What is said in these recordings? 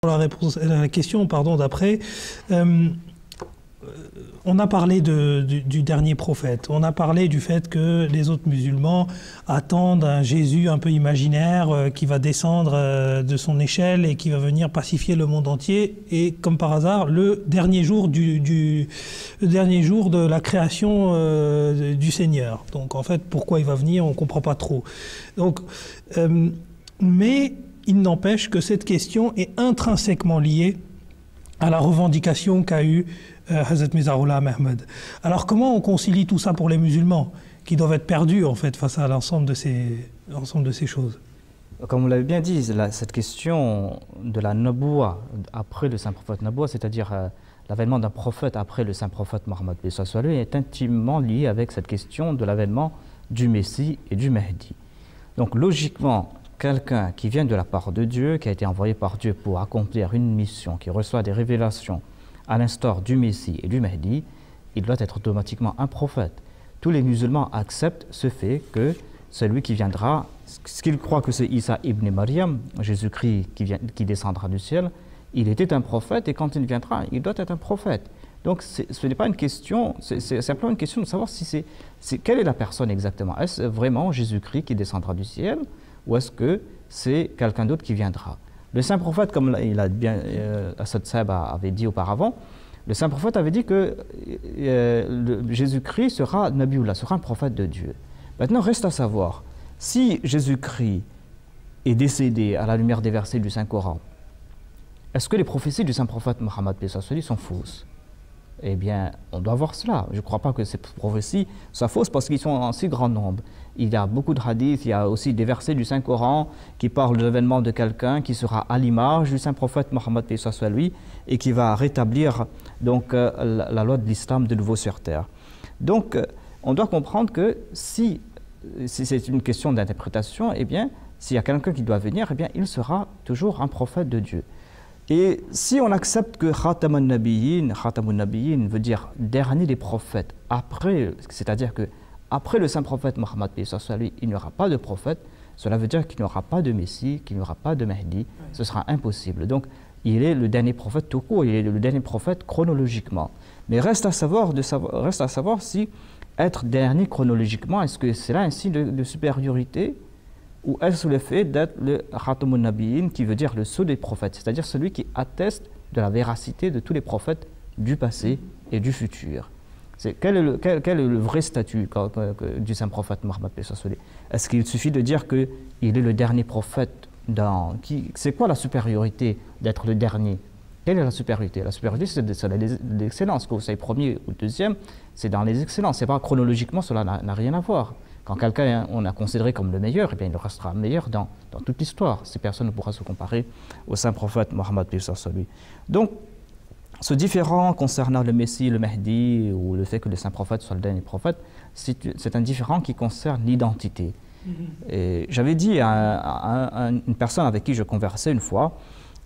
La réponse, la question, pardon, d'après. On a parlé du dernier prophète. On a parlé du fait que les autres musulmans attendent un Jésus un peu imaginaire qui va descendre de son échelle et qui va venir pacifier le monde entier. Et comme par hasard, le dernier jour le dernier jour de la création du Seigneur. Donc en fait, pourquoi il va venir, on ne comprend pas trop. Donc, mais il n'empêche que cette question est intrinsèquement liée à la revendication qu'a eue Hazrat Mirza Ghulam Ahmad. Alors comment on concilie tout ça pour les musulmans qui doivent être perdus en fait face à l'ensemble de ces choses? Comme vous l'avez bien dit, cette question de la Naboua après le saint prophète Naboua, c'est-à-dire l'avènement d'un prophète après le saint prophète Mohammed est intimement liée avec cette question de l'avènement du Messie et du Mahdi. Donc logiquement, quelqu'un qui vient de la part de Dieu, qui a été envoyé par Dieu pour accomplir une mission, qui reçoit des révélations à l'instar du Messie et du Mahdi, il doit être automatiquement un prophète. Tous les musulmans acceptent ce fait que celui qui viendra, ce qu'ils croient que c'est Isa ibn Maryam, Jésus-Christ qui descendra du ciel, il était un prophète et quand il viendra, il doit être un prophète. Donc ce n'est pas une question, c'est simplement une question de savoir quelle est la personne exactement. Est-ce vraiment Jésus-Christ qui descendra du ciel ou est-ce que c'est quelqu'un d'autre qui viendra? Le saint prophète, comme il a bien, Asad Saab avait dit auparavant, le saint prophète avait dit que Jésus-Christ sera Nabiullah, sera un prophète de Dieu. Maintenant, reste à savoir, si Jésus-Christ est décédé à la lumière des versets du Saint-Coran, est-ce que les prophéties du saint prophète Mohammed sont fausses? Eh bien, on doit voir cela. Je ne crois pas que ces prophéties soient fausses parce qu'ils sont en si grand nombre. Il y a beaucoup de hadiths, il y a aussi des versets du Saint-Coran qui parlent de l'événement de quelqu'un qui sera à l'image du Saint-Prophète Mohammed lui et qui va rétablir donc, la loi de l'islam de nouveau sur terre. Donc, on doit comprendre que si c'est une question d'interprétation, eh bien, s'il y a quelqu'un qui doit venir, eh bien, il sera toujours un prophète de Dieu. Et si on accepte que Khatamun Nabiyyin veut dire dernier des prophètes, c'est-à-dire que après le saint prophète Mohammed, il n'y aura pas de prophète, cela veut dire qu'il n'y aura pas de Messie, qu'il n'y aura pas de Mahdi, ce sera impossible. Donc il est le dernier prophète tout court, il est le dernier prophète chronologiquement. Mais reste à savoir si être dernier chronologiquement, est-ce que c'est là un signe de supériorité ou est-ce le fait d'être le Khatamun Nabiyyin qui veut dire le sceau des prophètes, c'est-à-dire celui qui atteste de la véracité de tous les prophètes du passé et du futur? Quel est le vrai statut du saint prophète Mohammed? Est-ce qu'il suffit de dire qu'il est le dernier prophète c'est quoi la supériorité d'être le dernier? Quelle est la supériorité? La supériorité, c'est l'excellence. Que vous soyez premier ou deuxième, c'est dans les excellences. C'est pas chronologiquement, cela n'a rien à voir. Quand quelqu'un on a considéré comme le meilleur, eh bien, il restera meilleur dans toute l'histoire. Ces personnes ne pourront se comparer au saint prophète Mohammed. Donc, ce différent concernant le Messie, le Mahdi, ou le fait que le saint prophète soit le dernier prophète, c'est un différent qui concerne l'identité. J'avais dit à une personne avec qui je conversais une fois,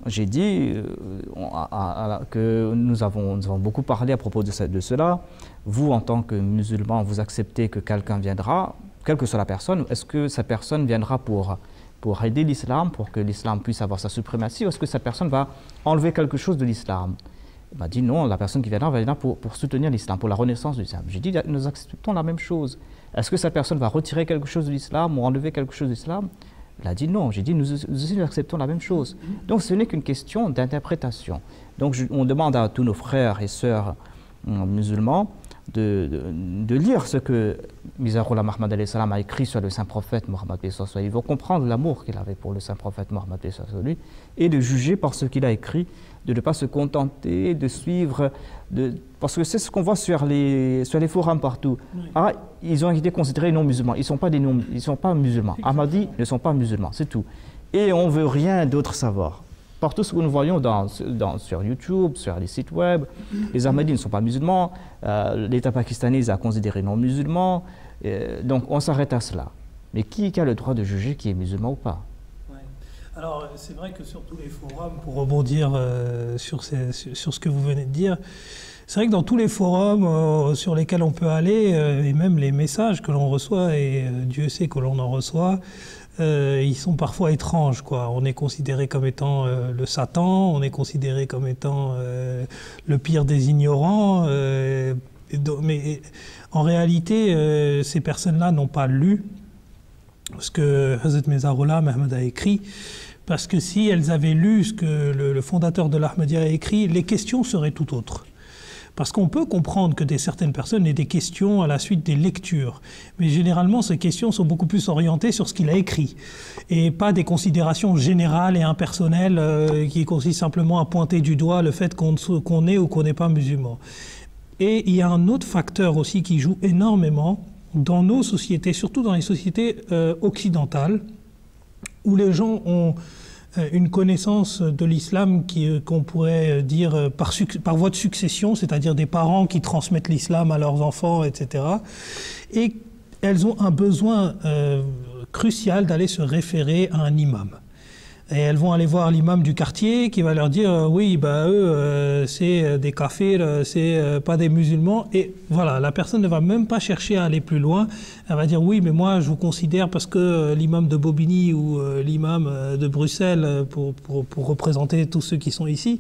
j'ai dit que nous avons beaucoup parlé à propos de cela. Vous, en tant que musulman, vous acceptez que quelqu'un viendra, quelle que soit la personne, est-ce que cette personne viendra pour aider l'islam, pour que l'islam puisse avoir sa suprématie, ou est-ce que cette personne va enlever quelque chose de l'islam? Il m'a dit non, la personne qui viendra pour soutenir l'islam, pour la renaissance de l'islam. J'ai dit nous acceptons la même chose. Est-ce que cette personne va retirer quelque chose de l'islam ou enlever quelque chose de l'islam? Il a dit non. J'ai dit nous aussi acceptons la même chose. Donc ce n'est qu'une question d'interprétation. Donc on demande à tous nos frères et sœurs musulmans de lire ce que Mirza Ghulam Ahmad a écrit sur le saint prophète Mohammed. Ils vont comprendre l'amour qu'il avait pour le saint prophète Mohammed et de juger par ce qu'il a écrit, de ne pas se contenter de suivre, parce que c'est ce qu'on voit sur les forums partout. Oui. Ah, ils ont été considérés non musulmans, ils ne sont pas musulmans. Ahmadis ne sont pas musulmans, c'est tout. Et on ne veut rien d'autre savoir. Partout ce que nous voyons sur YouTube, sur les sites web, les Ahmadis ne sont pas musulmans, l'État pakistanais les a considérés non musulmans, donc on s'arrête à cela. Mais qui a le droit de juger qui est musulman ou pas? Alors, c'est vrai que sur tous les forums, pour rebondir sur ce que vous venez de dire, c'est vrai que dans tous les forums sur lesquels on peut aller, et même les messages que l'on reçoit, et Dieu sait que l'on en reçoit, ils sont parfois étranges, quoi. On est considéré comme étant le Satan, on est considéré comme étant le pire des ignorants. Mais en réalité, ces personnes-là n'ont pas lu ce que Hazrat Mirza Ghulam Ahmad a écrit, parce que si elles avaient lu ce que le fondateur de l'Ahmadiyya a écrit, les questions seraient tout autres. Parce qu'on peut comprendre que certaines personnes aient des questions à la suite des lectures. Mais généralement, ces questions sont beaucoup plus orientées sur ce qu'il a écrit. Et pas des considérations générales et impersonnelles qui consistent simplement à pointer du doigt le fait qu'on est ou qu'on n'est pas musulman. Et il y a un autre facteur aussi qui joue énormément dans nos sociétés, surtout dans les sociétés occidentales, où les gens ont une connaissance de l'islam qu'on pourrait dire par voie de succession, c'est-à-dire des parents qui transmettent l'islam à leurs enfants, etc. Et elles ont un besoin crucial d'aller se référer à un imam. Et elles vont aller voir l'imam du quartier qui va leur dire oui, bah eux, c'est des kafirs, c'est pas des musulmans. Et voilà, la personne ne va même pas chercher à aller plus loin. Elle va dire oui, mais moi je vous considère parce que l'imam de Bobigny ou l'imam de Bruxelles, pour représenter tous ceux qui sont ici,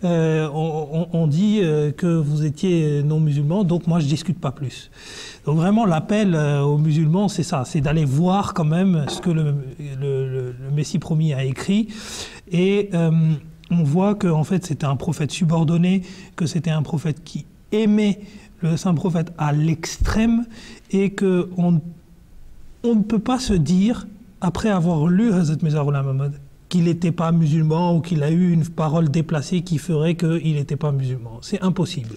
on dit que vous étiez non musulman, donc moi je discute pas plus. Donc vraiment l'appel aux musulmans, c'est ça, c'est d'aller voir quand même ce que le Messie promis a écrit. Et on voit que en fait c'était un prophète subordonné, que c'était un prophète qui aimait le saint prophète à l'extrême, et que on ne peut pas se dire, après avoir lu Hazrat Mirza Ghulam Ahmad, qu'il n'était pas musulman ou qu'il a eu une parole déplacée qui ferait qu'il n'était pas musulman. C'est impossible.